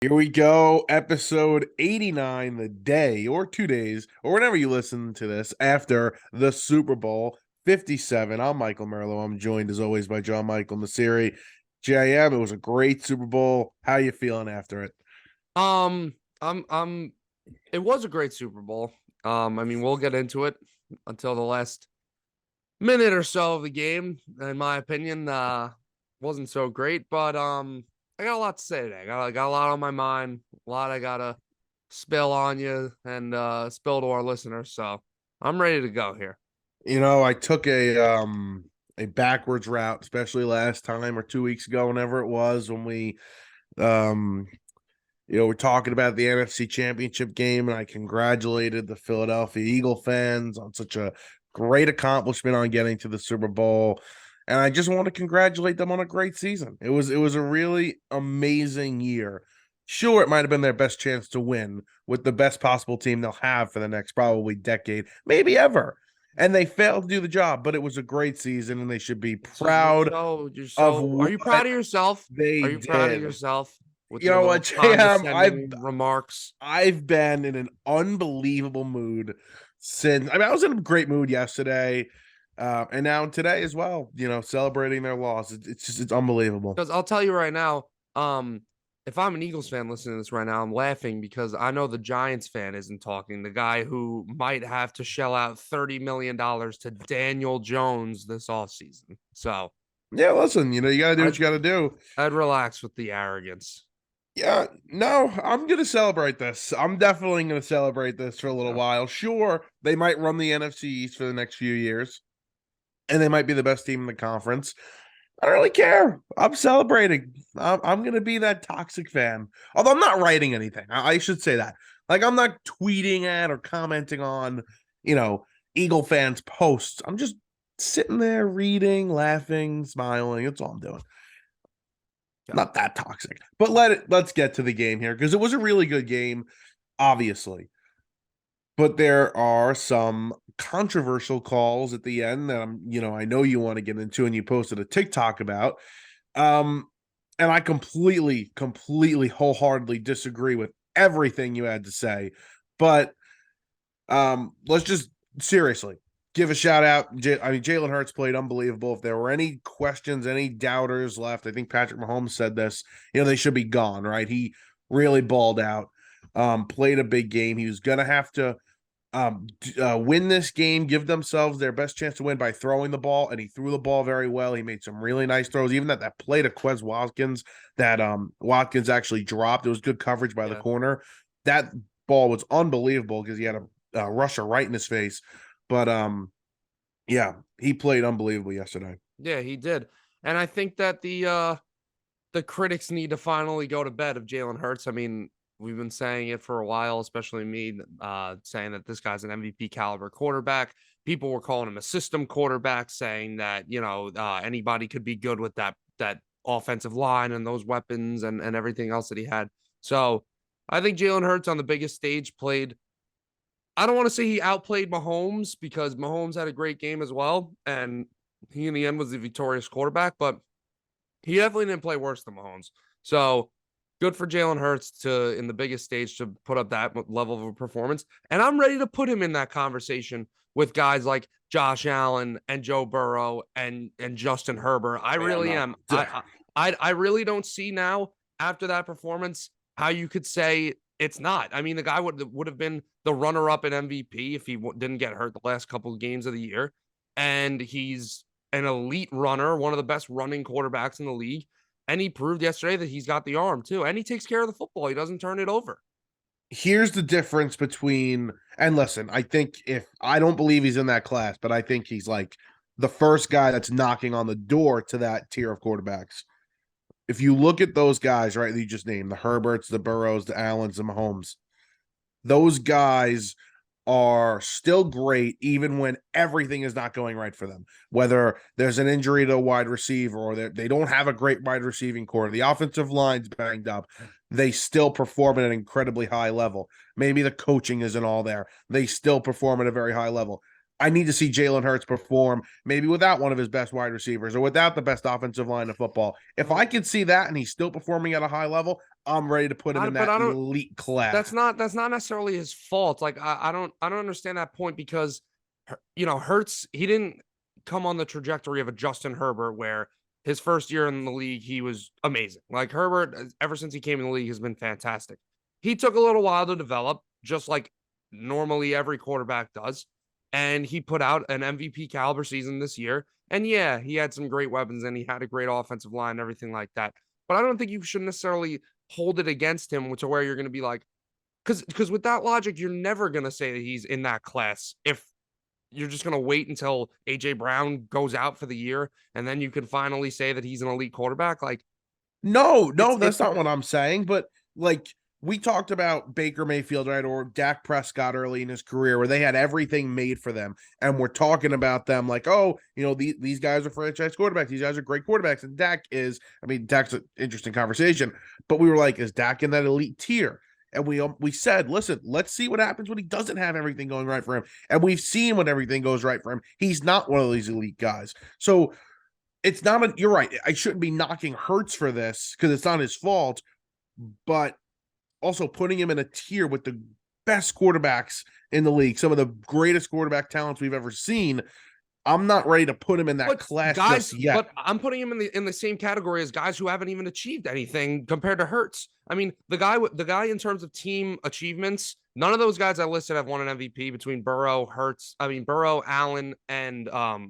Here we go, episode 89, the day or 2 days, or whenever you listen to this after the Super Bowl 57. I'm Michael Merlo. I'm joined as always by John Michael Nasiri. JM, it was a great Super Bowl. How you feeling after it? Um, I'm. It was a great Super Bowl. I mean, we'll get into it until the last minute or so of the game. In my opinion, wasn't so great, but I got a lot to say today. I got a lot on my mind. A lot I gotta spill on you and spill to our listeners. So I'm ready to go here. I took a backwards route, especially last time or 2 weeks ago, whenever it was when we um we're talking about the NFC Championship game, and I congratulated the Philadelphia Eagle fans on such a great accomplishment on getting to the Super Bowl. And I just want to congratulate them on a great season. It was a really amazing year. Sure, it might have been their best chance to win with the best possible team they'll have for the next probably decade, maybe ever. And they failed to do the job, but it was a great season, and they should be You're proud so you're of so. Are you what proud of yourself? they Are you proud of did. yourself with You your know little what, JM? condescending remarks? I've been in an unbelievable mood since. I mean, I was in a great mood yesterday, and now today as well. Celebrating their loss. It's unbelievable. Because I'll tell you right now, if I'm an Eagles fan listening to this right now, I'm laughing because I know the Giants fan isn't talking. The guy who might have to shell out $30 million to Daniel Jones this offseason. So Yeah, listen. You got to do what I'd, you got to do. I'd relax with the arrogance. Yeah, no, I'm gonna celebrate this. I'm definitely gonna celebrate this for a little Yeah. while. Sure, they might run the NFC East for the next few years, and they might be the best team in the conference. I don't really care. I'm celebrating. I'm gonna be that toxic fan. Although I'm not writing anything. I should say that. Like I'm not tweeting at or commenting on, you know, Eagle fans' posts. I'm just sitting there reading, laughing, smiling. That's all I'm doing. Yeah. Not that toxic. But let's get to the game here because it was a really good game, obviously. But there are some controversial calls at the end that I know you want to get into, and you posted a TikTok about. Um, and I completely, wholeheartedly disagree with everything you had to say. But let's just seriously give a shout out. I mean, Jalen Hurts played unbelievable. If there were any questions, any doubters left, I think Patrick Mahomes said this. They should be gone. Right? He really balled out. Played a big game. He was gonna have to win this game, give themselves their best chance to win by throwing the ball, and he threw the ball very well. He made some really nice throws. Even that play to Quez Watkins that Watkins actually dropped. It was good coverage by the Yeah. corner. That ball was unbelievable because he had a rusher right in his face. But yeah, he played unbelievable yesterday. Yeah, he did. And I think that the critics need to finally go to bed of Jalen Hurts. I mean, we've been saying it for a while, especially me, saying that this guy's an MVP caliber quarterback. People were calling him a system quarterback, saying that anybody could be good with that offensive line and those weapons and everything else that he had. So I think Jalen Hurts on the biggest stage played. I don't want to say he outplayed Mahomes because Mahomes had a great game as well, and he in the end was the victorious quarterback, but he definitely didn't play worse than Mahomes. So good for Jalen Hurts to in the biggest stage to put up that level of a performance. And I'm ready to put him in that conversation with guys like Josh Allen and Joe Burrow and Justin Herbert. I Man, really no. am. I really don't see now after that performance how you could say it's not. I mean, the guy would have been the runner up in MVP if he didn't get hurt the last couple of games of the year, and he's an elite runner, one of the best running quarterbacks in the league. And he proved yesterday that he's got the arm too. And he takes care of the football. He doesn't turn it over. Here's the difference between, and listen, I think if I don't believe he's in that class, but I think he's like the first guy that's knocking on the door to that tier of quarterbacks. If you look at those guys, right, that you just named, the Herberts, the Burrows, the Allens, the Mahomes, those guys are still great even when everything is not going right for them. Whether there's an injury to a wide receiver or they don't have a great wide receiving core, the offensive line's banged up, they still perform at an incredibly high level. Maybe the coaching isn't all there. They still perform at a very high level. I need to see Jalen Hurts perform maybe without one of his best wide receivers or without the best offensive line of football. If I can see that and he's still performing at a high level, I'm ready to put him in But that I don't. elite class. That's not necessarily his fault. Like I don't understand that point because Hurts, he didn't come on the trajectory of a Justin Herbert where his first year in the league he was amazing. Like Herbert, ever since he came in the league, has been fantastic. He took a little while to develop, just like normally every quarterback does, and he put out an MVP caliber season this year. And yeah, he had some great weapons and he had a great offensive line and everything like that. But I don't think you should necessarily hold it against him to where you're going to be like, because with that logic, you're never going to say that he's in that class if you're just going to wait until AJ Brown goes out for the year and then you can finally say that he's an elite quarterback. Like No, it's that's not what I'm saying. But like we talked about Baker Mayfield, right, or Dak Prescott early in his career, where they had everything made for them, and we're talking about them like, oh, these guys are franchise quarterbacks. These guys are great quarterbacks, and Dak is. I mean, Dak's an interesting conversation, but we were like, is Dak in that elite tier? And we said, listen, let's see what happens when he doesn't have everything going right for him. And we've seen when everything goes right for him. He's not one of these elite guys. So it's not you're right. I shouldn't be knocking Hurts for this because it's not his fault, but also putting him in a tier with the best quarterbacks in the league, some of the greatest quarterback talents we've ever seen. I'm not ready to put him in that class just yet. But I'm putting him in the same category as guys who haven't even achieved anything compared to Hurts. I mean, the guy in terms of team achievements, none of those guys I listed have won an MVP between Burrow, Allen, and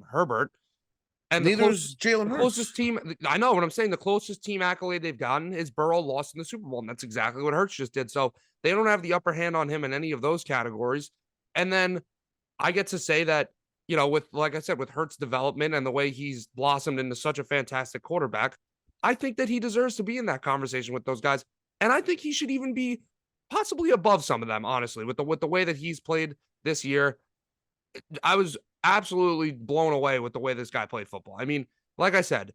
Herbert. And Neither is Jalen the Hurts. closest team, I know what I'm saying. The closest team accolade they've gotten is Burrow lost in the Super Bowl, and that's exactly what Hurts just did. So they don't have the upper hand on him in any of those categories. And then I get to say that, with like I said, with Hurts' development and the way he's blossomed into such a fantastic quarterback, I think that he deserves to be in that conversation with those guys. And I think he should even be possibly above some of them, honestly, with the way that he's played this year. I was absolutely blown away with the way this guy played football. I mean, like I said,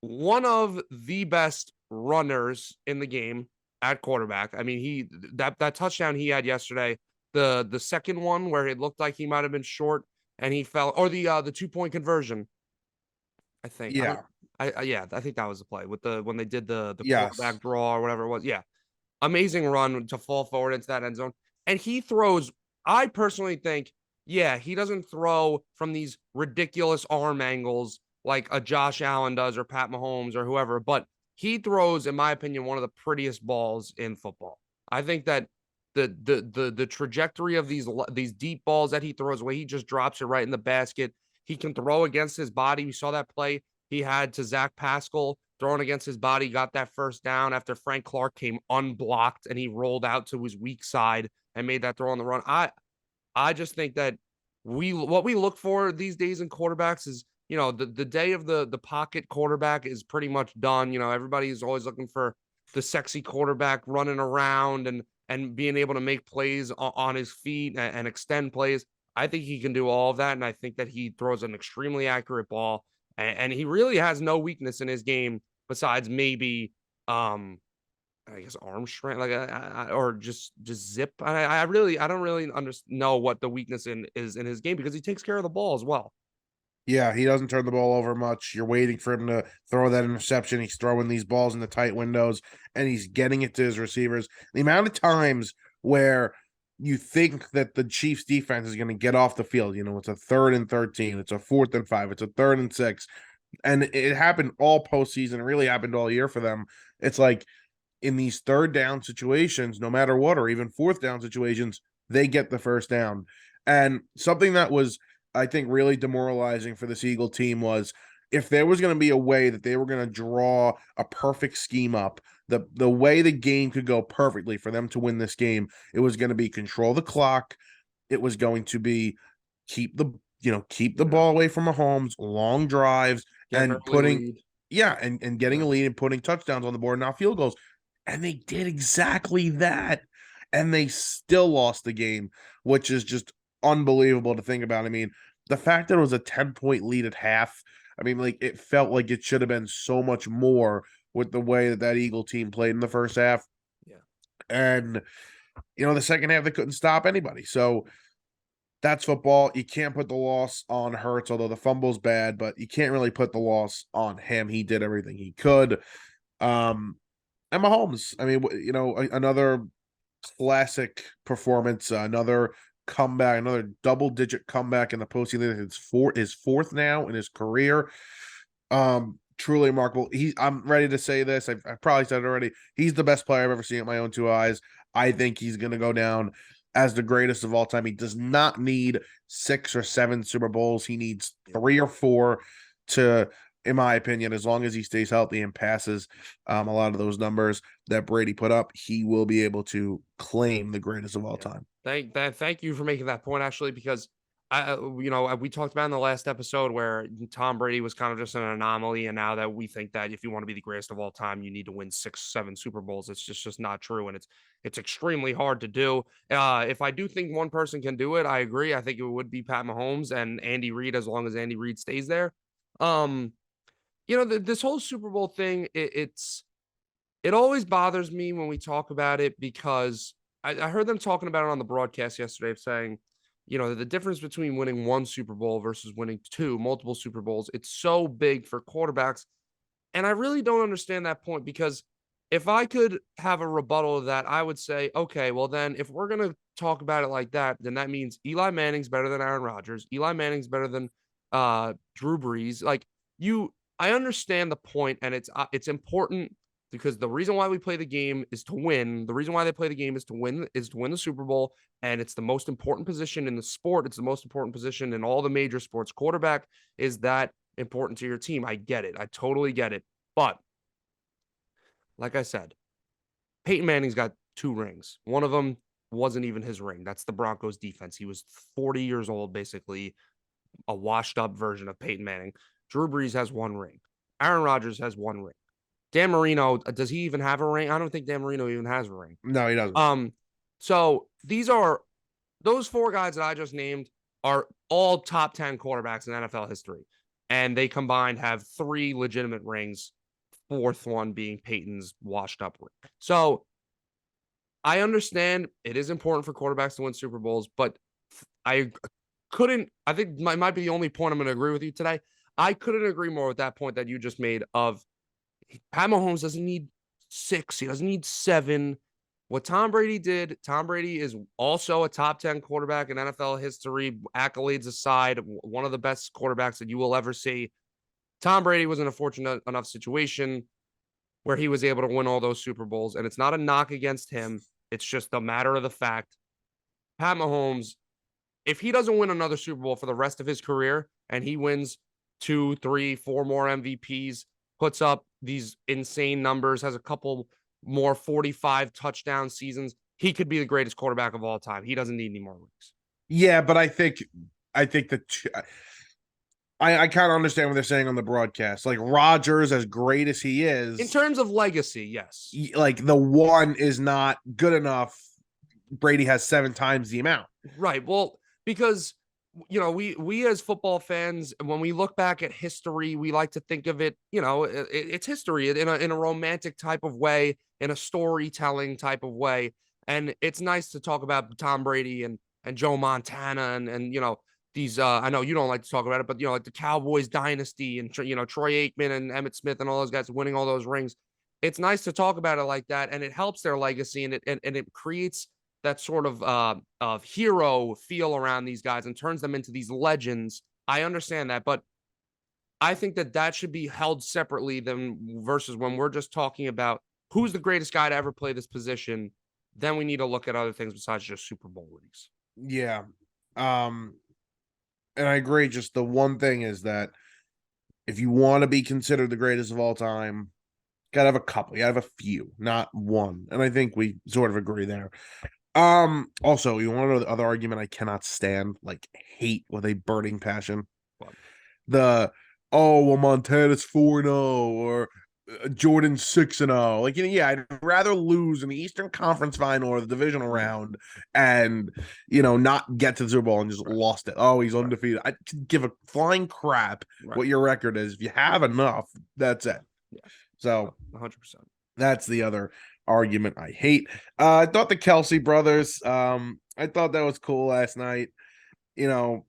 one of the best runners in the game at quarterback. I mean, that touchdown he had yesterday, the second one where it looked like he might have been short and he fell, or the 2-point conversion. I think I don't. Yeah. Yeah, I think that was the play with the when they did the Yes. quarterback draw or whatever it was. Yeah, amazing run to fall forward into that end zone. And he throws, I personally think, yeah, he doesn't throw from these ridiculous arm angles like a Josh Allen does or Pat Mahomes or whoever, but he throws, in my opinion, one of the prettiest balls in football. I think that the trajectory of these deep balls that he throws away, he just drops it right in the basket. He can throw against his body. We saw that play he had to Zach Pascal throwing against his body, got that first down after Frank Clark came unblocked and he rolled out to his weak side and made that throw on the run. I just think that what we look for these days in quarterbacks is, the day of the pocket quarterback is pretty much done. Everybody is always looking for the sexy quarterback running around and being able to make plays on his feet and extend plays. I think he can do all of that, and I think that he throws an extremely accurate ball, and he really has no weakness in his game besides maybe um I guess arm strength, like or just zip. I don't really know what the weakness is in his game because he takes care of the ball as well. Yeah, he doesn't turn the ball over much. You're waiting for him to throw that interception. He's throwing these balls in the tight windows and he's getting it to his receivers. The amount of times where you think that the Chiefs defense is going to get off the field, it's a 3rd and 13, it's a 4th and 5, it's a 3rd and 6. And it happened all postseason. It really happened all year for them. It's like in these 3rd down situations, no matter what, or even 4th down situations, they get the first down. And something that was, I think, really demoralizing for this Eagle team was if there was going to be a way that they were going to draw a perfect scheme up, the way the game could go perfectly for them to win this game, it was going to be control the clock. It was going to be keep the ball away from Mahomes, long drives, Get an and early putting lead. and getting Yeah. a lead and putting touchdowns on the board, not field goals. And they did exactly that. And they still lost the game, which is just unbelievable to think about. I mean, the fact that it was a 10-point lead at half, I mean, like it felt like it should have been so much more with the way that Eagle team played in the first half. Yeah. And, the second half, they couldn't stop anybody. So that's football. You can't put the loss on Hurts, although the fumble's bad, but you can't really put the loss on him. He did everything he could. Um, And Mahomes, I mean, another classic performance, another comeback, another double-digit comeback in the postseason. His fourth now in his career. Truly remarkable. I'm ready to say this. I've probably said it already. He's the best player I've ever seen with my own two eyes. I think he's going to go down as the greatest of all time. He does not need 6 or 7 Super Bowls. He needs 3 or 4 to, in my opinion, as long as he stays healthy and passes a lot of those numbers that Brady put up, he will be able to claim the greatest of all Yeah. time. Thank you for making that point, actually, because we talked about in the last episode where Tom Brady was kind of just an anomaly, and now that we think that if you want to be the greatest of all time, you need to win 6, 7 Super Bowls. It's just not true, and it's extremely hard to do. If I do think one person can do it, I agree. I think it would be Pat Mahomes and Andy Reid, as long as Andy Reid stays there. Um, this whole Super Bowl thing, it always bothers me when we talk about it because I heard them talking about it on the broadcast yesterday, saying, the difference between winning one Super Bowl versus winning multiple Super Bowls, it's so big for quarterbacks. And I really don't understand that point because if I could have a rebuttal of that, I would say, okay, well, then if we're going to talk about it like that, then that means Eli Manning's better than Aaron Rodgers. Eli Manning's better than Drew Brees. Like I understand the point, and it's important because the reason why we play the game is to win. The reason why they play the game is to win the Super Bowl, and it's the most important position in the sport. It's the most important position in all the major sports. Quarterback is that important to your team. I get it. I totally get it. But like I said, Peyton Manning's got 2 rings. One of them wasn't even his ring. That's the Broncos defense. He was 40 years old, basically a washed up version of Peyton Manning. Drew Brees has 1 ring. Aaron Rodgers has 1 ring. Dan Marino, does he even have a ring? I don't think Dan Marino even has a ring. No, he doesn't. So those 4 guys that I just named are all top 10 quarterbacks in NFL history. And they combined have 3 legitimate rings, 4th one being Peyton's washed up ring. So I understand it is important for quarterbacks to win Super Bowls, but I I think might be the only point I'm going to agree with you today. I couldn't agree more with that point that you just made of Pat Mahomes doesn't need 6. He doesn't need 7. What Tom Brady did, Tom Brady is also a top 10 quarterback in NFL history, accolades aside, one of the best quarterbacks that you will ever see. Tom Brady was in a fortunate enough situation where he was able to win all those Super Bowls. And it's not a knock against him. It's just a matter of the fact. Pat Mahomes, if he doesn't win another Super Bowl for the rest of his career and he wins 2, 3, 4 more MVPs, puts up these insane numbers, has a couple more 45 touchdown seasons, he could be the greatest quarterback of all time. He doesn't need any more rings. Yeah, but I think that I kind of understand what they're saying on the broadcast. Like Rodgers, as great as he In is, terms of legacy, yes. like the one is not good enough. Brady has 7 times the amount. Right. Well, because we as football fans, when we look back at history, we like to think of it, it's history in a romantic type of way, in a storytelling type of way. And it's nice to talk about Tom Brady and Joe Montana and these I know you don't like to talk about it, but like the Cowboys dynasty and Troy Aikman and Emmett Smith and all those guys winning all those rings. It's nice to talk about it like that, and it helps their legacy, and it creates that sort of hero feel around these guys and turns them into these legends. I understand that, but I think that should be held separately than versus when we're just talking about who's the greatest guy to ever play this position. Then we need to look at other things besides just Super Bowl rings. Yeah. Um, and I agree. Just the one thing is that if you want to be considered the greatest of all time, gotta have a couple. You gotta have a few, not one. And I think we sort of agree there. Also, you want to know the other argument I cannot stand, like hate with a burning passion? But The well, Montana's 4-0 or Jordan 6-0. Like, yeah, I'd rather lose in the Eastern Conference final or the divisional round and not get to the Super Bowl and just lost it. Oh, he's undefeated. I could give a flying crap what your record is. If you have enough, that's it. Yeah. So 100%. That's the other argument I hate. I thought the Kelsey brothers, I thought that was cool last night. You know,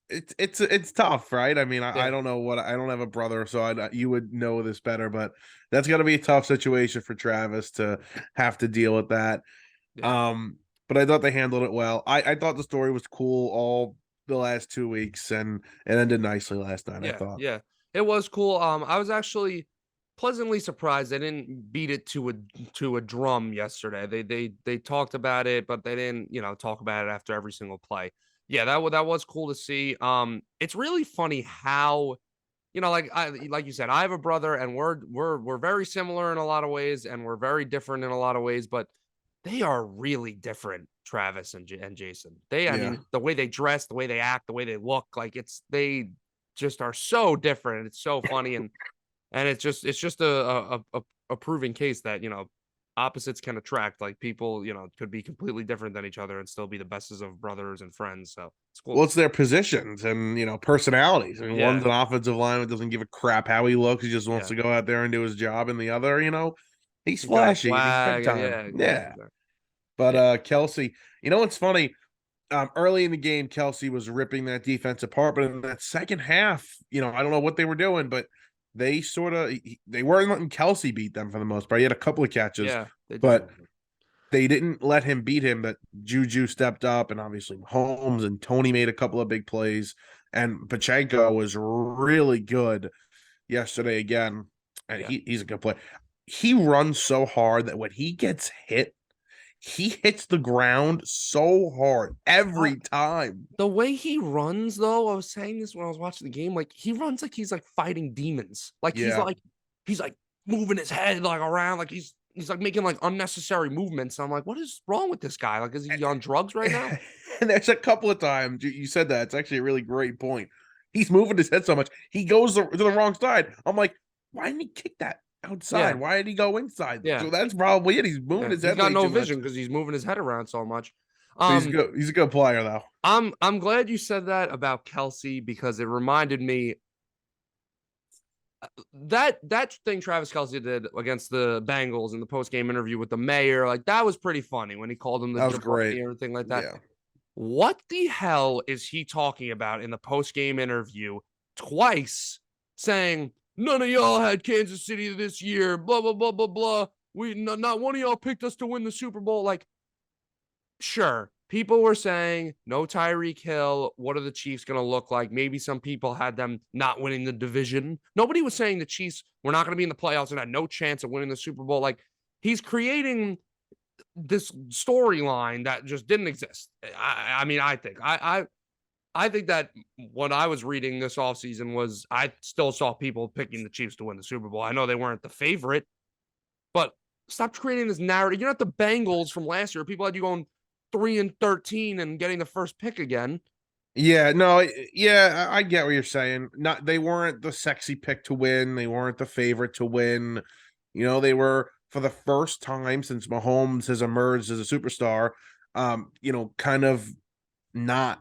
it's tough, right? I mean, I Yeah, don't know what I don't have a brother, so you would know this better, but that's got to be a tough situation for Travis to have to deal with that. yeah. Um, but I thought they handled it well. I thought the story was cool all the last 2 weeks, and it ended nicely last night. I Yeah, thought. yeah. It was cool. I was actually pleasantly surprised they didn't beat it to a drum yesterday. They talked about it, but they didn't, talk about it after every single play. Yeah, that was cool to see. It's really funny how, like you said, I have a brother and we're very similar in a lot of ways and we're very different in a lot of ways, but they are really different, Travis and Jason. I Yeah. mean, the way they dress, the way they act, the way they look, like they just are so different. It's so funny, and it's just a proven case that opposites can attract. Like people, could be completely different than each other and still be the bestest of brothers and friends. So it's cool Well, to it's see. their positions and personalities. I mean, one's Yeah, an offensive lineman doesn't give a crap how he looks; he just wants yeah. to go out there and do his job. And the other, he's He's got a flashy and he's big swag. time. Yeah, Yeah. exactly. But Yeah, Kelsey, what's funny? Early in the game, Kelsey was ripping that defense apart, but in that second half, I don't know what they were doing, but they sort of they weren't letting Kelsey beat them for the most part. He had a couple of catches, yeah. They did. but they didn't let him beat him. But Juju stepped up, and obviously Holmes and Tony made a couple of big plays, and Pachenko was really good yesterday again. And Yeah. he's a good player. He runs so hard that when he gets hit, he hits the ground so hard I, every time. the way he runs, though, I was saying this when I was watching the game. Like he runs like he's like fighting demons. Like Yeah. he's like moving his head like around, like he's like making like unnecessary movements. I'm like, what is wrong with this guy? Like, is he on drugs right now? And there's a couple of times you said that. It's actually a really great point. He's moving his head so much. He goes to the wrong side. I'm like, why didn't he kick that outside? Yeah, Why did he go inside? yeah, So that's probably it. He's moving yeah. his He's head got way no too much. vision because he's moving his head around so much. But he's Um, good. He's a good player though. I'm glad you said that about Kelsey because it reminded me that thing Travis Kelsey did against the Bengals in the post game interview with the mayor, like that was pretty funny when he called him the That was jabroni great. and everything like that. Yeah. What the hell is he talking about in the post game interview twice saying none of y'all had Kansas City this year, blah blah blah blah blah. We not one of y'all picked us to win the Super Bowl. Like, sure, people were saying no Tyreek Hill. What are the Chiefs going to look like? Maybe some people had them not winning the division. Nobody was saying the Chiefs were not going to be in the playoffs and had no chance of winning the Super Bowl. Like, he's creating this storyline that just didn't exist. I mean, I think that what I was reading this offseason was I still saw people picking the Chiefs to win the Super Bowl. I know they weren't the favorite, but stop creating this narrative. You're not the Bengals from last year. People had you going 3-13 and getting the first pick again. Yeah, no, yeah, I get what you're saying. Not they weren't the sexy pick to win. They weren't the favorite to win. They were for the first time since Mahomes has emerged as a superstar, kind of not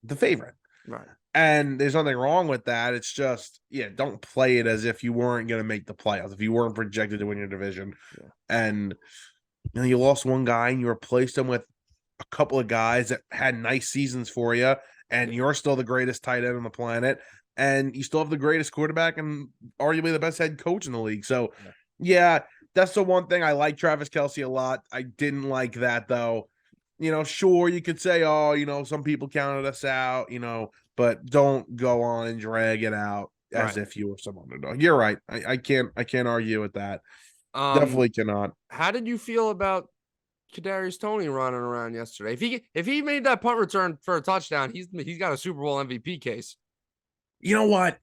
the favorite. Right. And there's nothing wrong with that. It's just, yeah, don't play it as if you weren't going to make the playoffs, if you weren't projected to win your division. Yeah. And you lost one guy and you replaced him with a couple of guys that had nice seasons for you, and you're still the greatest tight end on the planet, and you still have the greatest quarterback and arguably the best head coach in the league. So, Yeah. yeah, that's the one thing I like Travis Kelsey a lot. I didn't like that though. Sure, you could say, oh, some people counted us out, but don't go on and drag it out as Right. if you were some underdog. You're right. I can't argue with that. Um, Definitely cannot. how did you feel about Kadarius Toney running around yesterday? If he made that punt return for a touchdown, he's got a Super Bowl MVP case. You know what?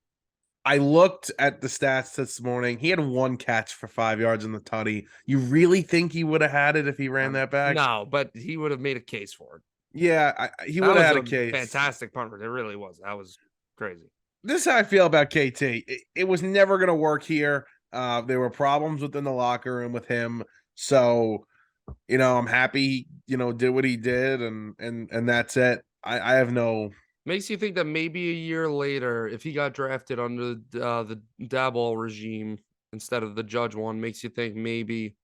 I looked at the stats this morning. He had one catch for 5 yards in the tutty. You really think he would have had it if he ran that back? No, but he would have made a case for it. Yeah, he That would have was had a a case. fantastic punt return. It really was. That was crazy. This is how I feel about KT. It was never going to work here. There were problems within the locker room with him. So, I'm happy, did what he did, and that's it. I have no. Makes you think that maybe a year later, if he got drafted under the Daboll regime instead of the Judge one, makes you think maybe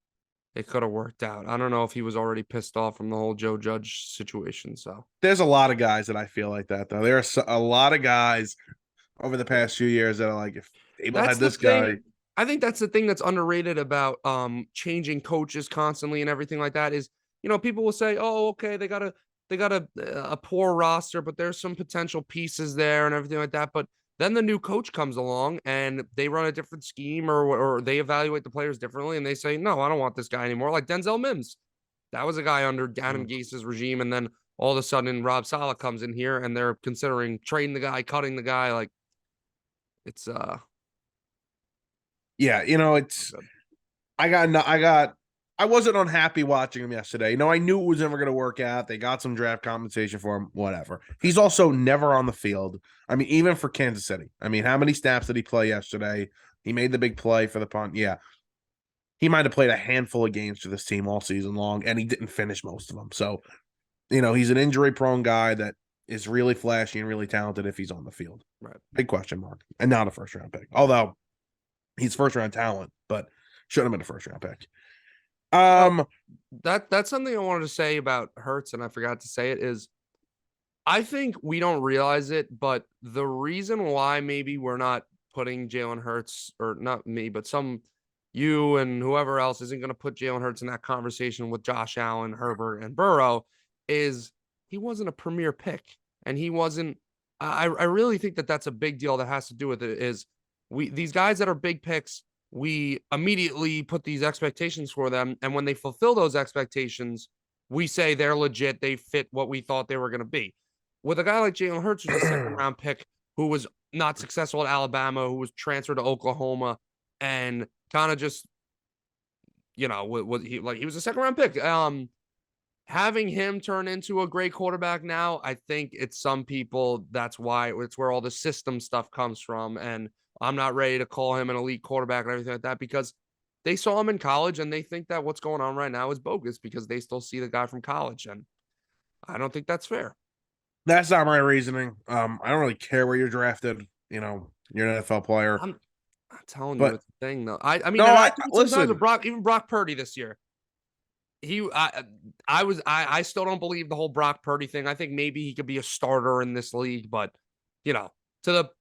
it could have worked out. I don't know if he was already pissed off from the whole Joe Judge situation. So There's a lot of guys that I feel like that though. There are a lot of guys over the past few years that are like, if Abel that's had the this guy, thing. I think that's the thing that's underrated about changing coaches constantly and everything like that is, people will say, "Oh, okay, they got a poor roster, but there's some potential pieces there and everything like that." But then the new coach comes along and they run a different scheme or they evaluate the players differently and they say, "No, I don't want this guy anymore." Like Denzel Mims. That was a guy under Adam Gase's regime, and then all of a sudden Rob Saleh comes in here and they're considering trading the guy, cutting the guy. Like it's yeah, it's I got no, I wasn't unhappy watching him yesterday. I knew it was never going to work out. They got some draft compensation for him, whatever. He's also never on the field. I mean, even for Kansas City. I mean, how many snaps did he play yesterday? He made the big play for the punt. Yeah. He might have played a handful of games for this team all season long, and he didn't finish most of them. So, he's an injury prone guy that is really flashy and really talented if he's on the field. right. Big question mark. And not a first round pick. Although he's first round talent, but shouldn't have been a first round pick. That's something I wanted to say about Hurts, and I forgot to say it is I think we don't realize it, but the reason why maybe we're not putting Jalen Hurts, or not me, but you and whoever else isn't going to put Jalen Hurts in that conversation with Josh Allen, Herbert, and Burrow is he wasn't a premier pick, and he wasn't. I really think that that's a big deal that has to do with it. Is these guys that are big picks, we immediately put these expectations for them, and when they fulfill those expectations, we say they're legit. They fit what we thought they were going to be with a guy like Jalen Hurts, who's a second round pick, who was not successful at Alabama, who was transferred to Oklahoma, and kind of just, he was a second round pick. Having him turn into a great quarterback now, I think it's some people. That's why it's where all the system stuff comes from, and I'm not ready to call him an elite quarterback and everything like that because they saw him in college and they think that what's going on right now is bogus because they still see the guy from college, and I don't think that's fair. That's not my reasoning. I don't really care where you're drafted. You're an NFL player. I'm telling you, But it's a thing though. I mean, no, and I I think sometimes listen. with Brock Purdy this year, I still don't believe the whole Brock Purdy thing. I think maybe he could be a starter in this league, but to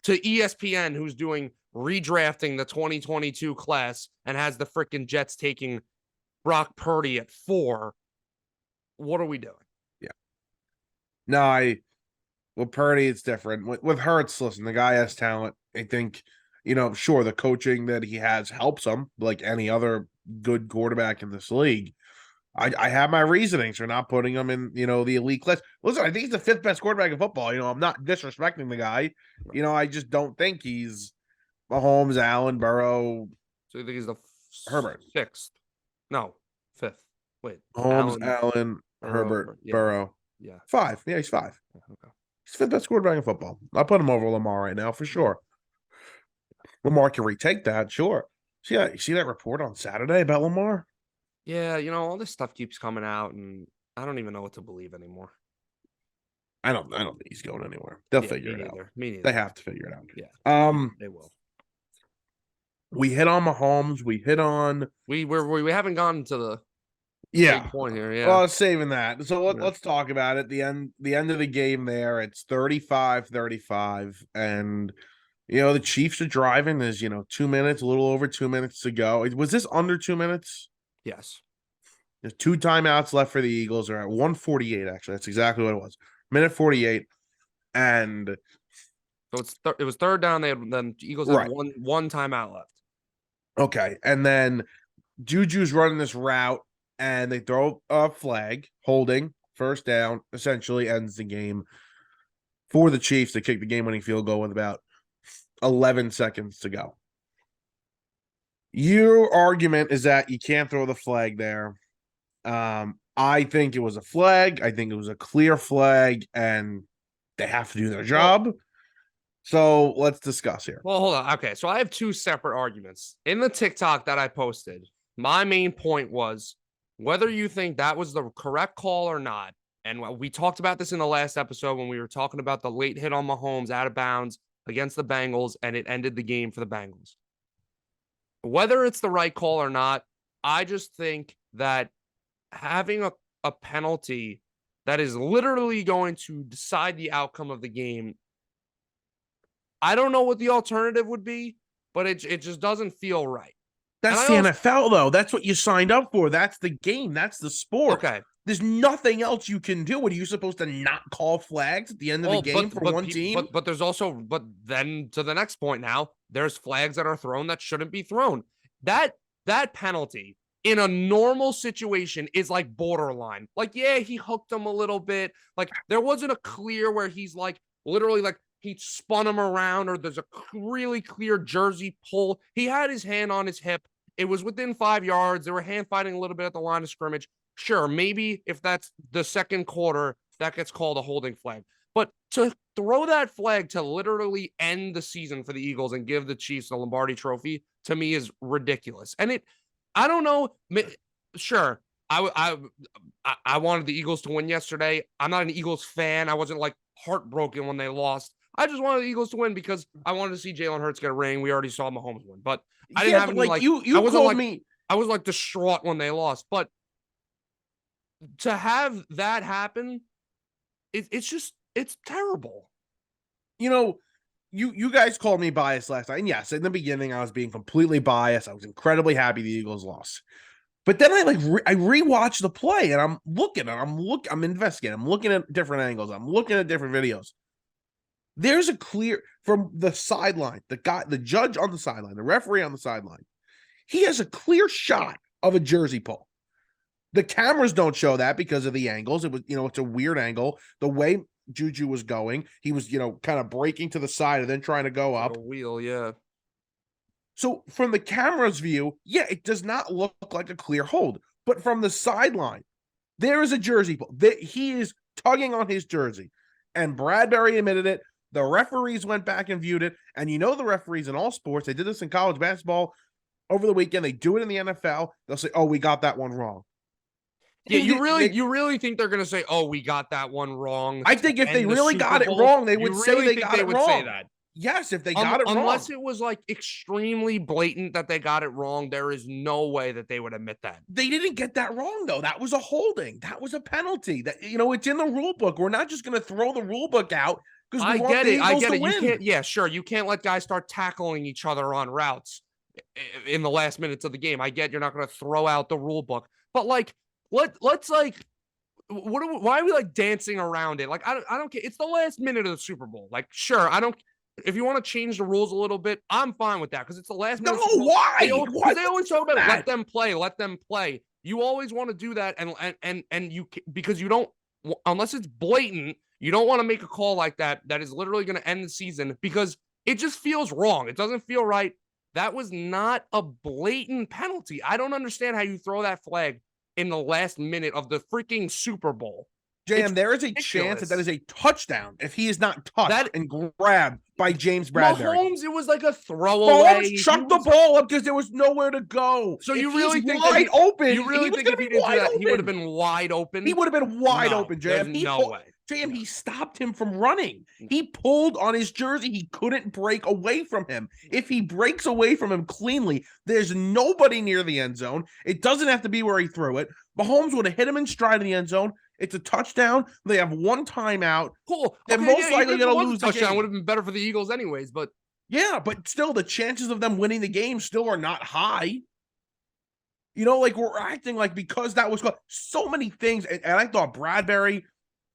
ESPN who's doing redrafting the 2022 class and has the freaking Jets taking Brock Purdy at 4. What are we doing? Yeah. No, with Purdy, it's different. With Hurts, listen, the guy has talent. I think, sure, the coaching that he has helps him, like any other good quarterback in this league. I have my reasonings for not putting him in, the elite class. Listen, I think he's the 5th best quarterback in football. I'm not disrespecting the guy. I just don't think he's Mahomes, Allen, Burrow, So you think he's the Herbert. 6th? No, 5th. Wait, Mahomes, Allen, Burrow. Herbert, Yeah, Burrow. yeah. 5. Yeah, he's 5. Okay. He's 5th best quarterback in football. I'll put him over Lamar right now for sure. Lamar can retake that, sure. You see that report on Saturday about Lamar? Yeah, all this stuff keeps coming out, and I don't even know what to believe anymore. I don't think he's going anywhere. They'll Yeah, figure me it out. neither. Me neither. They have to figure it out. Yeah, they will. We hit on Mahomes. We hit on We haven't gotten to the yeah. big point here. Yeah. Well, saving that. So Yeah. let's talk about it. The end of the game there, it's 35-35. And the Chiefs are driving. There's 2 minutes, a little over 2 minutes to go. Was this under 2 minutes? Yes. There's 2 timeouts left for the Eagles. They're at 148, actually. That's exactly what it was. Minute 48. And So it was third down. Then Eagles had right. one timeout left. Okay. And then Juju's running this route and they throw a flag, holding, first down, essentially ends the game for the Chiefs to kick the game-winning field goal with about 11 seconds to go. Your argument is that you can't throw the flag there. I think it was a flag. I think it was a clear flag, and they have to do their job. So let's discuss here. Well, hold on. Okay, so I have 2 separate arguments. In the TikTok that I posted, my main point was whether you think that was the correct call or not. And we talked about this in the last episode when we were talking about the late hit on Mahomes out of bounds against the Bengals, and it ended the game for the Bengals. Whether it's the right call or not, I just think that having a penalty that is literally going to decide the outcome of the game, I don't know what the alternative would be, but it just doesn't feel right. And That's I the also NFL, though. That's what you signed up for. That's the game. That's the sport. okay. There's nothing else you can do. What are you supposed to not call flags at the end of the Well, game for one team? but there's also then to the next point now, there's flags that are thrown that shouldn't be thrown. That penalty in a normal situation is like borderline. Like, yeah, he hooked him a little bit. Like there wasn't a clear where he's like literally like he spun him around or there's a really clear jersey pull. He had his hand on his hip. It was within 5 yards. They were hand fighting a little bit at the line of scrimmage. Sure, maybe if that's the second quarter, that gets called a holding flag. But to throw that flag to literally end the season for the Eagles and give the Chiefs the Lombardi trophy to me is ridiculous. And I don't know. Sure, I wanted the Eagles to win yesterday. I'm not an Eagles fan. I wasn't like heartbroken when they lost. I just wanted the Eagles to win because I wanted to see Jalen Hurts get a ring. We already saw Mahomes win, but I didn't have any like you I wasn't called like me. I was like distraught when they lost. But to have that happen, it's terrible. You know, you guys called me biased last night. And yes, in the beginning, I was being completely biased. I was incredibly happy the Eagles lost. But then I I rewatched the play and I'm investigating. I'm looking at different angles. I'm looking at different videos. There's a clear from the sideline, the judge on the sideline, the referee on the sideline. He has a clear shot of a jersey pull. The cameras don't show that because of the angles. It was, it's a weird angle. The way Juju was going, he was, kind of breaking to the side and then trying to go up. Like a wheel, yeah. So from the camera's view, yeah, it does not look like a clear hold. But from the sideline, there is a jersey pull. He is tugging on his jersey. And Bradbury admitted it. The referees went back and viewed it. And the referees in all sports, they did this in college basketball over the weekend. They do it in the NFL. They'll say, oh, we got that one wrong. Yeah, you really think they're gonna say, "Oh, we got that one wrong"? I think if they really got it wrong, they would say they got it wrong. Say that. Yes, if they got it wrong. Unless it was like extremely blatant that they got it wrong, there is no way that they would admit that. They didn't get that wrong though. That was a holding. That was a penalty. That it's in the rule book. We're not just going to throw the rule book out because we want the Eagles to win. You can't. Yeah, sure. You can't let guys start tackling each other on routes in the last minutes of the game. I get you're not going to throw out the rule book, but like, let's like. Why are we like dancing around it? Like, I don't care. It's the last minute of the Super Bowl. Like, sure, I don't. If you want to change the rules a little bit, I'm fine with that because it's the last minute. No, why? Because they always talk about let them play, let them play. You always want to do that, and you because you don't unless it's blatant, you don't want to make a call like that that is literally going to end the season because it just feels wrong. It doesn't feel right. That was not a blatant penalty. I don't understand how you throw that flag in the last minute of the freaking Super Bowl. JM, there is a chance that is a touchdown if he is not touched and grabbed by James Bradbury. Mahomes, it was like a throwaway. Mahomes chucked the ball up because there was nowhere to go. So you really think wide open? You really think if he didn't do that, he would have been wide open? He would have been wide open, JM. No way. JM, he stopped him from running. He pulled on his jersey. He couldn't break away from him. If he breaks away from him cleanly, there's nobody near the end zone. It doesn't have to be where he threw it. Mahomes would have hit him in stride in the end zone. It's a touchdown. They have one timeout. Cool. They're most likely going to lose the touchdown. game. Would have been better for the Eagles anyways, but yeah, but still the chances of them winning the game still are not high. Like we're acting like because that was so many things. And I thought Bradbury,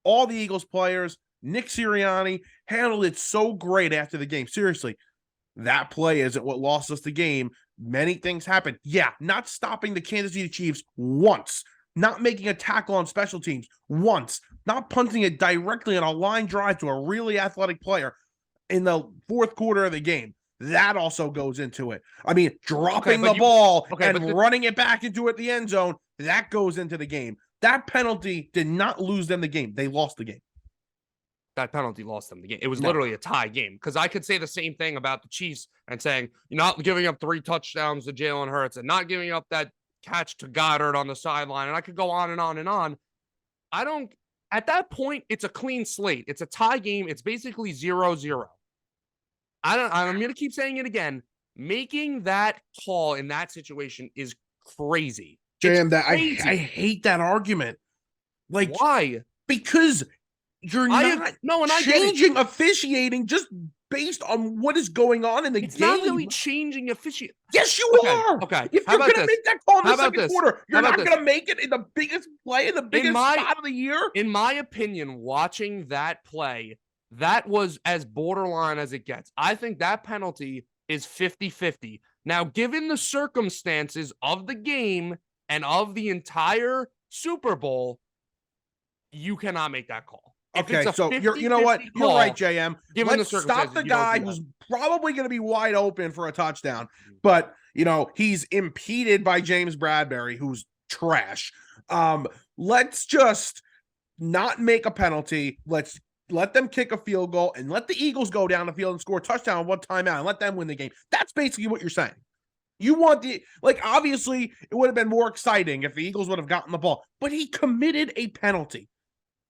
all the Eagles players, Nick Sirianni handled it so great after the game. Seriously, that play isn't what lost us the game. Many things happened. Yeah, not stopping the Kansas City Chiefs once. Not making a tackle on special teams once, not punting it directly on a line drive to a really athletic player in the fourth quarter of the game. That also goes into it. I mean, dropping the ball and running it back into the end zone, that goes into the game. That penalty did not lose them the game. They lost the game. That penalty lost them the game. It was literally a tie game because I could say the same thing about the Chiefs and saying, you're not giving up 3 touchdowns to Jalen Hurts and not giving up that catch to Goddard on the sideline, and I could go on and on and on. At that point, it's a clean slate. It's a tie game. It's basically 0-0. I'm going to keep saying it again. Making that call in that situation is crazy. It's JM, that I crazy. hate that argument. Like, Why? because you're not No, and I get it. changing officiating just based on what is going on in the It's not really game. changing officiate. Yes, you Okay, are. okay. If How you're about gonna this? make that call in How the about second this? quarter, How you're about not this? gonna make it in the biggest play, in the biggest spot of the year. In my opinion, watching that play, that was as borderline as it gets. I think that penalty is 50-50. Now, given the circumstances of the game and of the entire Super Bowl, you cannot make that call. If it's Okay, a so 50 you know what? You're call, right, JM. given the Let's stop circumstances, the you don't guy do that. who's probably going to be wide open for a touchdown, but he's impeded by James Bradbury, who's trash. Let's just not make a penalty. Let's let them kick a field goal and let the Eagles go down the field and score a touchdown on one timeout and let them win the game. That's basically what you're saying. You want obviously it would have been more exciting if the Eagles would have gotten the ball, but he committed a penalty.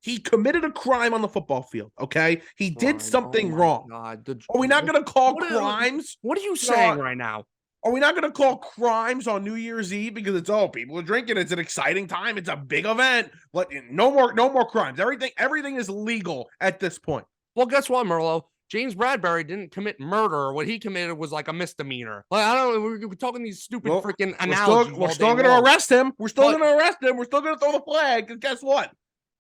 He committed a crime on the football field, okay? He did Crime. Oh something my wrong. God. Are we not going to call What crimes? what are you saying right now? Are we not going to call crimes on New Year's Eve because it's people are drinking? It's an exciting time. It's a big event. No more crimes. Everything is legal at this point. Well, guess what, Merlo? James Bradbury didn't commit murder. What he committed was like a misdemeanor. Like, I don't know. We're talking these stupid freaking analogies. We're still going to arrest him. We're still going to arrest him. We're still going to throw the flag. Because guess what?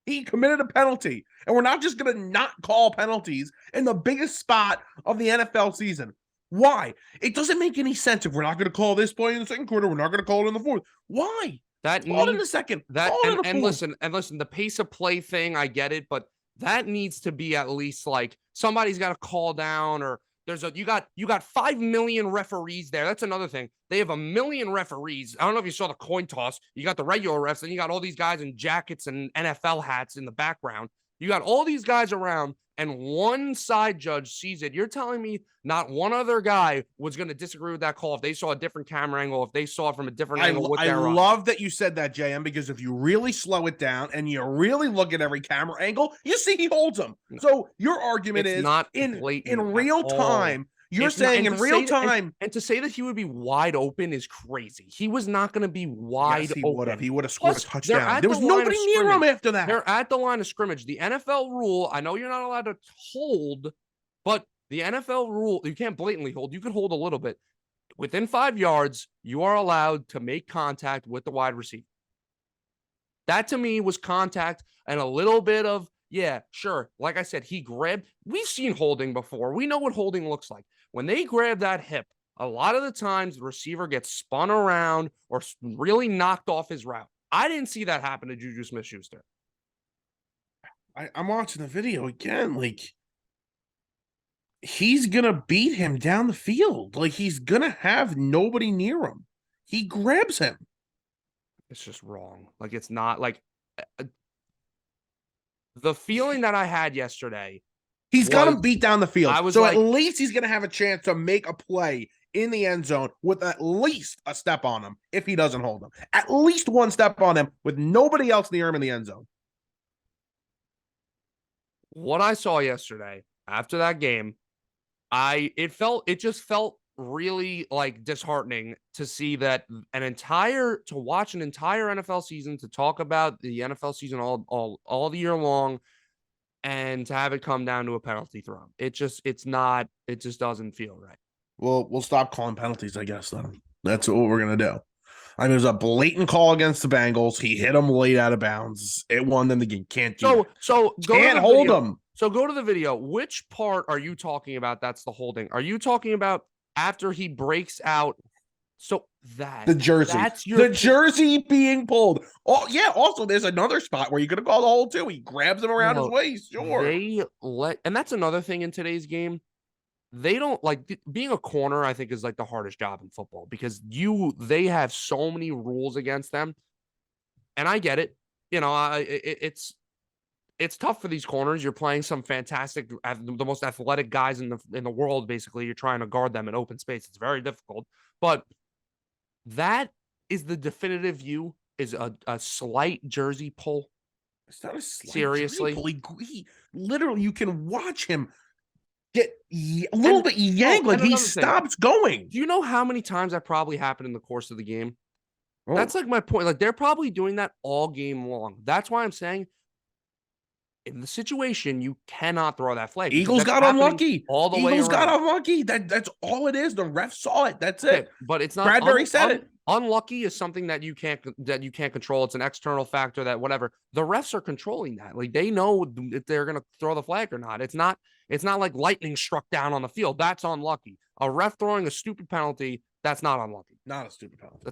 He committed a penalty. And we're not just going to not call penalties in the biggest spot of the NFL season. Why? It doesn't make any sense. If we're not going to call this play in the second quarter, we're not going to call it in the fourth. Why? Call it in the second. And listen, the pace of play thing, I get it, but that needs to be at least like somebody's got to call down, or you got 5 million referees there. That's another thing. They have 1 million referees. I don't know if you saw the coin toss. You got the regular refs, and you got all these guys in jackets and NFL hats in the background. You got all these guys around, and one side judge sees it. You're telling me not one other guy was going to disagree with that call if they saw a different camera angle, if they saw it from a different angle with their eyes. Love that you said that, JM, because if you really slow it down and you really look at every camera angle, you see he holds them. So your argument is not in real time. You're saying in real time. And to say that he would be wide open is crazy. He was not going to be wide open. He would have scored a touchdown. There was the nobody near him after that. They're at the line of scrimmage. The NFL rule, I know you're not allowed to hold, but the NFL rule, you can't blatantly hold. You can hold a little bit. Within 5 yards, you are allowed to make contact with the wide receiver. That to me was contact and a little bit of, yeah, sure. Like I said, he grabbed. We've seen holding before. We know what holding looks like. When they grab that hip, a lot of the times the receiver gets spun around or really knocked off his route. I didn't see that happen to Juju Smith-Schuster. I'm watching the video again. Like, he's going to beat him down the field. Like, he's going to have nobody near him. He grabs him. It's just wrong. Like, it's not like the feeling that I had yesterday. He's got him beat down the field. So at least he's going to have a chance to make a play in the end zone with at least a step on him if he doesn't hold him. At least one step on him with nobody else near him in the end zone. What I saw yesterday after that game, it just felt really like disheartening to see that to watch an entire NFL season, to talk about the NFL season all the year long, and to have it come down to a penalty throw. It just doesn't feel right. Well, we'll stop calling penalties, I guess, then. That's what we're going to do. I mean, it was a blatant call against the Bengals. He hit him late out of bounds. It won them the game. Can't do can't hold him. So go to the video. Which part are you talking about? That's the holding. Are you talking about after he breaks out? So the jersey. Jersey being pulled. Oh, yeah. Also, there's another spot where you could have called a hold too. He grabs him around his waist. Sure. And that's another thing in today's game. They don't like being a corner, I think, is like the hardest job in football because they have so many rules against them. And I get it. It's tough for these corners. You're playing some fantastic, the most athletic guys in the world. Basically, you're trying to guard them in open space. It's very difficult, but that is the definitive view is a slight jersey pull. It's not a slight seriously. Jersey pull. He literally, you can watch him get a little bit yanked, like he stops going. Do you know how many times that probably happened in the course of the game? Oh, That's like my point. Like they're probably doing that all game long. That's why I'm saying in the situation, you cannot throw that flag because Eagles that's got happening unlucky. all the way Eagles got around. unlucky. That's all it is. The ref saw it. That's Okay, it. but it's not Bradbury said it. unlucky is something that you can't control. It's an external factor that whatever. The refs are controlling that. Like they know if they're gonna throw the flag or not. It's not like lightning struck down on the field. That's unlucky. A ref throwing a stupid penalty, that's not unlucky. Not a stupid penalty.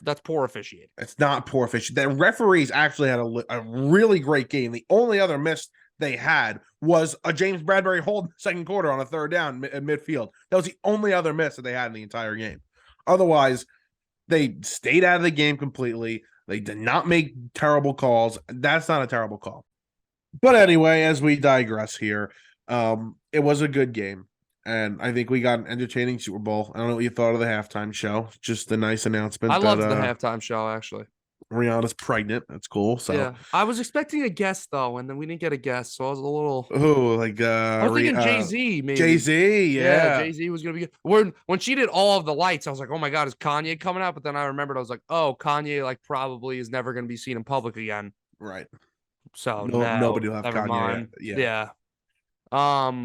That's poor officiating. It's not poor officiating. The referees actually had a really great game. The only other miss they had was a James Bradbury hold in the second quarter on a third down at midfield. That was the only other miss that they had in the entire game. Otherwise, they stayed out of the game completely. They did not make terrible calls. That's not a terrible call. But anyway, as we digress here, it was a good game. And I think we got an entertaining Super Bowl. I don't know what you thought of the halftime show. Just a nice announcement I that loved the halftime show actually. Rihanna's pregnant. That's cool. So, Yeah, I was expecting a guest though, and then we didn't get a guest, so I was a little. oh, like I was thinking Jay Z Jay maybe. Z, Yeah, yeah, Jay Z was gonna be good. When she did all of the lights, I was like, oh my god, is Kanye coming out? But then I remembered I was like, oh, Kanye like probably is never gonna be seen in public again. right. So No, no, nobody will have never Kanye. mind. Yeah, Yeah.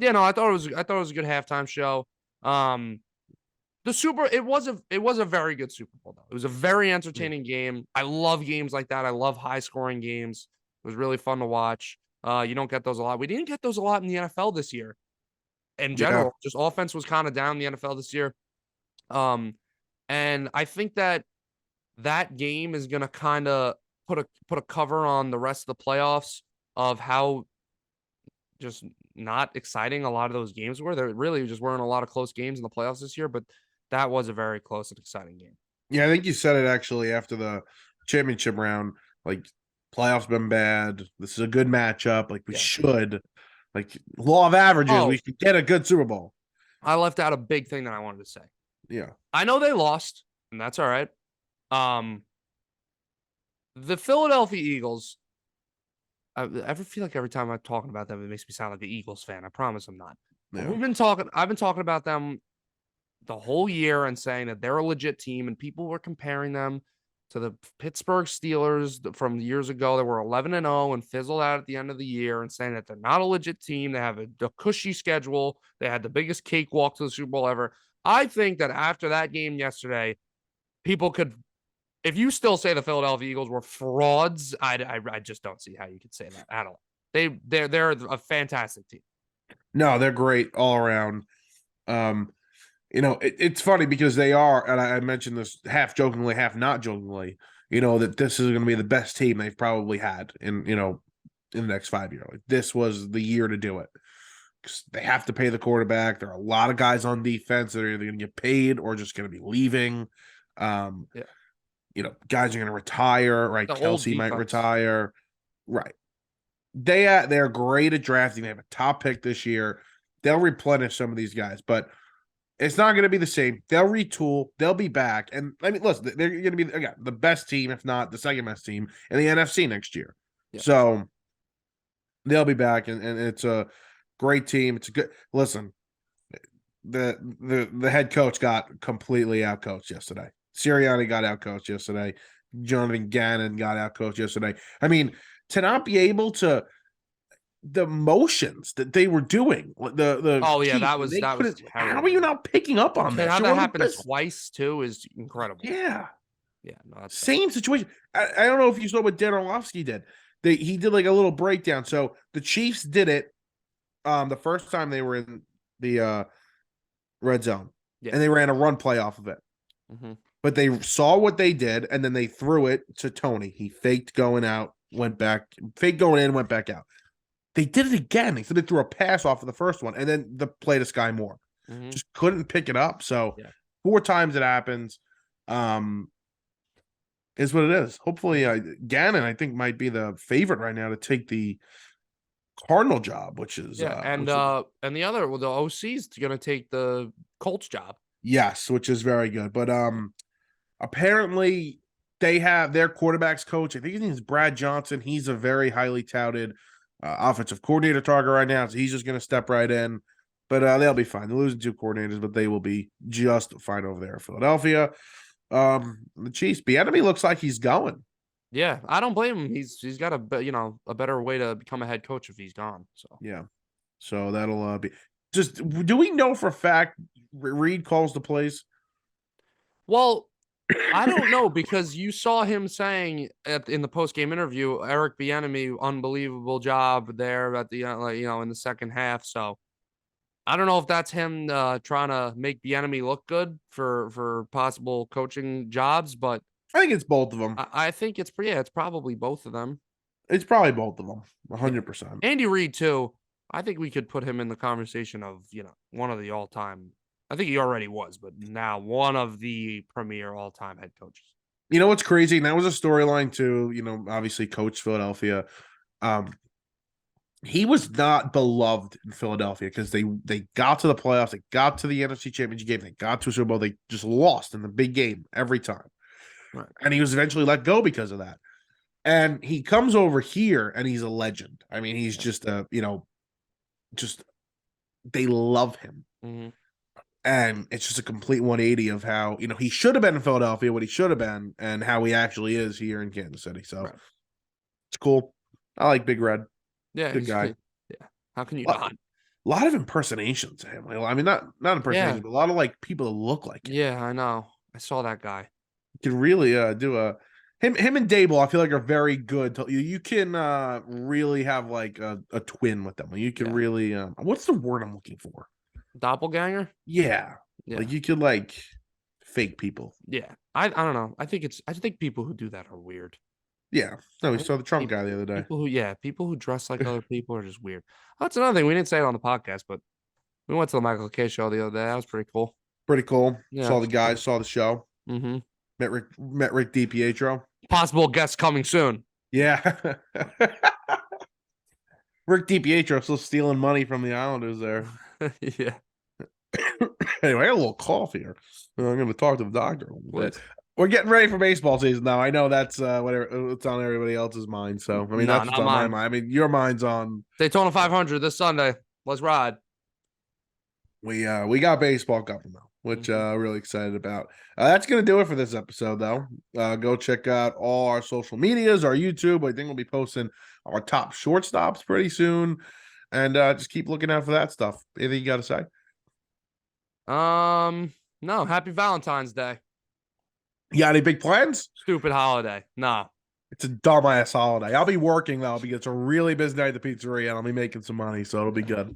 Yeah, no, I thought it was a good halftime show. Um, it was a very good Super Bowl though. It was a very entertaining game. I love games like that. I love high scoring games. It was really fun to watch. You don't get those a lot. We didn't get those a lot in the NFL this year. In yeah, general, just offense was kind of down in the NFL this year. Um, and I think that game is gonna kind of put a cover on the rest of the playoffs of how just not exciting a lot of those games were. There really just weren't a lot of close games in the playoffs this year, but that was a very close and exciting game. yeah. I think you said it actually after the championship round. Like, playoffs been bad. This is a good matchup. Like, we Yeah. should. Like, law of averages, Oh, we should get a good Super Bowl. I left out a big thing that I wanted to say. Yeah, I know they lost, and that's all right. Um, the Philadelphia Eagles. I ever feel like every time I'm talking about them, it makes me sound like the Eagles fan. I promise I'm not. But yeah. I've been talking about them the whole year and saying that they're a legit team, and people were comparing them to the Pittsburgh Steelers from years ago that were 11-0 and fizzled out at the end of the year, and saying that they're not a legit team. They have a cushy schedule. They had the biggest cakewalk to the Super Bowl ever. I think that after that game yesterday, people could. If you still say the Philadelphia Eagles were frauds, I just don't see how you could say that at all. They're a fantastic team. No, they're great all around. Um, it's funny because they are, and I mentioned this half jokingly, half not jokingly, that this is going to be the best team they've probably had in the next 5 years. Like, this was the year to do it. 'Cause they have to pay the quarterback. There are a lot of guys on defense that are either going to get paid or just going to be leaving. Yeah. Guys are going to retire, right? The old Kelsey might defense. retire. Right. They're great at drafting. They have a top pick this year. They'll replenish some of these guys, but it's not going to be the same. They'll retool. They'll be back. And I mean, listen, they're going to be again the best team, if not the second best team in the NFC next year. Yeah. So they'll be back, and it's a great team. It's a good listen. The head coach got completely outcoached yesterday. Sirianni got outcoached yesterday. Jonathan Gannon got outcoached yesterday. I mean, to not be able to the motions that they were doing, the Oh yeah, Chiefs, that was how are you terrible. not picking up on Okay, this? how You're that one of the happened best. twice too is incredible. Yeah, Yeah, no, that's bad. same situation. I don't know if you saw what Dan Orlovsky did. He did like a little breakdown. So the Chiefs did it the first time they were in the red zone, Yeah. and they ran a run play off of it. Mm-hmm. But they saw what they did, and then they threw it to Tony. He faked going out, went back, faked going in, went back out. They did it again. They said they threw a pass off of the first one, and then the play to Sky Moore. Mm-hmm. Just couldn't pick it up. So Yeah. 4 times it happens. Is what it is. Hopefully, Gannon, I think, might be the favorite right now to take the Cardinal job, which is Yeah, and the other the OC's gonna take the Colts job. yes, which is very good. But apparently they have their quarterbacks coach. I think his name is Brad Johnson. He's a very highly touted offensive coordinator target right now, so he's just going to step right in. But they'll be fine. They're losing 2 coordinators, but they will be just fine over there in Philadelphia. The Chiefs. Bieniemy looks like he's going. Yeah, I don't blame him. He's got a better way to become a head coach if he's gone. So Yeah. So that'll be just. Do we know for a fact Reed calls the plays? well, I don't know because you saw him saying in the post game interview, Eric Bieniemy, unbelievable job there at the in the second half. So I don't know if that's him trying to make Bieniemy look good for possible coaching jobs, but I think it's both of them. I think it's probably both of them. It's probably both of them. Yeah, 100%. Andy Reid too. I think we could put him in the conversation of one of the all time. I think he already was, but now one of the premier all time head coaches. You know what's crazy? And that was a storyline too. Obviously, coach Philadelphia. Um, he was not beloved in Philadelphia because they got to the playoffs, they got to the NFC Championship game, they got to a Super Bowl, they just lost in the big game every time, Right. and he was eventually let go because of that. And he comes over here and he's a legend. I mean, he's just just they love him. Mm-hmm. And it's just a complete 180 of how, he should have been in Philadelphia, what he should have been, and how he actually is here in Kansas City. So It's cool. I like Big Red. Yeah, Good guy. Yeah. How can you not? A lot of impersonations of him. I mean, not impersonations, but a lot of like people that look like him. Yeah, I know. I saw that guy. You can really do a him and Dable, I feel like are very good. You can really have like a twin with them. You can really what's the word I'm looking for? Doppelganger? Yeah. Like you could like fake people. Yeah. I don't know. I think people who do that are weird. Yeah. No, we saw the Trump guy the other day. People who dress like other people are just weird. That's another thing. We didn't say it on the podcast, but we went to the Michael K show the other day. That was pretty cool. Pretty cool. Yeah. Saw the guys, saw the show. Mm-hmm. Met Rick DiPietro. Possible guest coming soon. Yeah. Rick DiPietro still stealing money from the Islanders there. Yeah. Anyway, I got a little cough here. I'm going to talk to the doctor a little bit. We're getting ready for baseball season now. I know that's what's on everybody else's mind. So I mean, that's what's on my mind. I mean, your mind's on Daytona 500 this Sunday. Let's ride. We got baseball coming though, which really excited about. That's gonna do it for this episode though. Go check out all our social medias, our YouTube. I think we'll be posting our top shortstops pretty soon, and just keep looking out for that stuff. Anything you got to say? No. Happy Valentine's Day. You got any big plans? Stupid holiday. No. It's a dumbass holiday. I'll be working though because it's a really busy night at the pizzeria and I'll be making some money, so it'll be good.